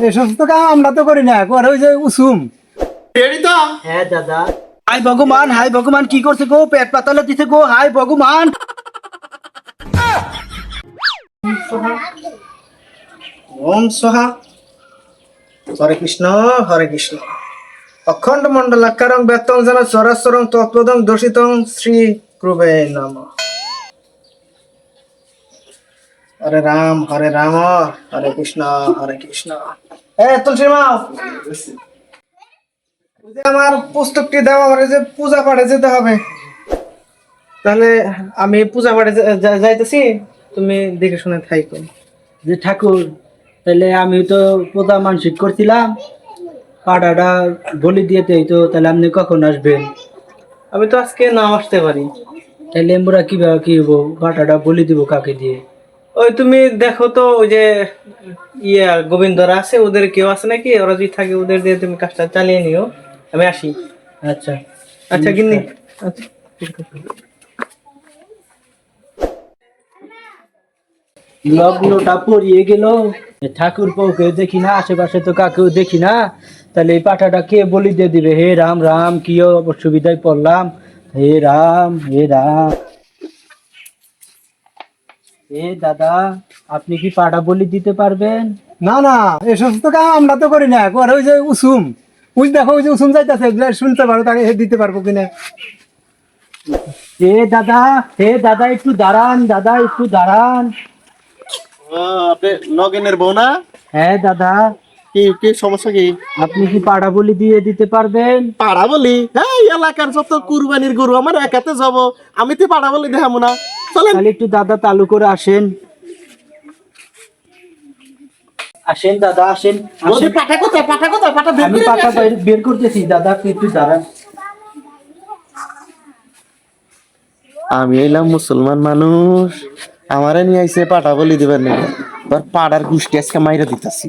এই সমস্ত কাম আমরা তো করি না, করে ওই যে উসুম। রেডি তো? হ্যাঁ দাদা। হাই ভগবান কি করছে গো, পেট পাতালে দিছে গো, হাই ভগবান। ওম সোহা। হরে কৃষ্ণ হরে কৃষ্ণ। অখণ্ড মণ্ডলাকারং ব্যক্তং যেন চরাচরং তৎপদং দর্শিতং শ্রী ক্রুবে নমঃ। হরে রাম হরে কৃষ্ণ হরে কৃষ্ণ। তুলসী মা, আমার পুস্তকটি দাও, আমার যে পূজা পাঠে যেতে হবে। তাহলে আমি পূজা পাঠে যাইতেছি, তুমি দেখে শুনে থাইকো। যে ঠাকুর, তাহলে আমি তো পূজা মানসিক করছিলাম, পাটাটা বলি দিয়েতে তো, তাহলে আপনি কখন আসবেন? আমি তো আজকে নাও আসতে পারি। তাহলে আমরা কিভাবে কি হবো, পাটাটা বলি দিব কাকে দিয়ে? ওই তুমি দেখো তো, ওই যে গোবিন্দরা আছে, ওদের কেউ আছে নাকি? ওরা যদি থাকে ওদের দিয়ে তুমি কাজটা চালিয়ে নিও, আমি আসি। আচ্ছা আচ্ছা গিন্নি, আচ্ছা ঠিক আছে। লগ্নটা পড়িয়ে গেল, ঠাকুর পৌকে দেখি না, আশেপাশে তো কাকেও দেখি না, তাহলে এই পাঠাটা কে বলি দিয়ে দিবে? হে রাম রাম, কি অসুবিধায় পড়লাম, হে রাম হে রাম। হে দাদা, আপনি কি পাটা বলি দিতে পারবেন? না না, এই সমস্ত কাম আমরা তো করি না, করে ওই যে উসুম। ওই দেখো ওই যে উসুম যাইতেছে, শুনতে পারো, তাকে দিতে পারবো কিনা। হে দাদা একটু দাঁড়ান, দাদা একটু দাঁড়ান। আপনি লগিনের বউ না? হ্যাঁ দাদা। কি কি সমস্যা কি? আপনি কি পাড়া বলি দিয়ে দিতে পারবেন? পাড়া বলি? হ্যাঁ, এলাকার যত কুরবানির গরু আমার একাতে যাব, আমি তো পাড়া বলি দেখাবো না। চলেন। তাহলে একটু দাদা চালু করে আসেন, আসেন দাদা আসেন। বলছি, পাঠা কোথায়? পাঠা কোথায়? পাঠা বের আমি করে পাটা নিয়ে আসেন। বের করতেছি, দাদা আপনি একটু দাঁড়ান। আমি এলাম মুসলমান মানুষ, আমারে নিয়ে আইছে পাঠা বলি দিবেন না, তোর পাড়ার গুষ্টি আজকে মাইরা দিতাছি।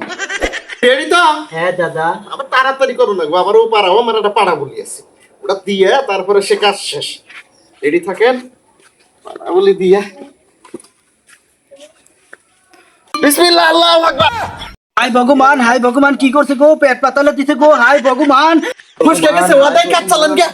রেডি তো? হ্যাঁ দাদা। আবার তাড়াতাড়ি করো না গো, আবার ও পাড়াও আমার একটা পাড়া বলি আছে, ওটা দিয়ে তারপরে সে কাজ শেষ। রেডি থাকেন, পাড়া বলি দিয়ে। বিসমিল্লাহ, আল্লাহু আকবার। হাই ভগবান কি করছে গো, পেট পাতালে দিছে গো, হাই ভগবান। ফুসকে গেছে, ওদাই কাজ চালান গে।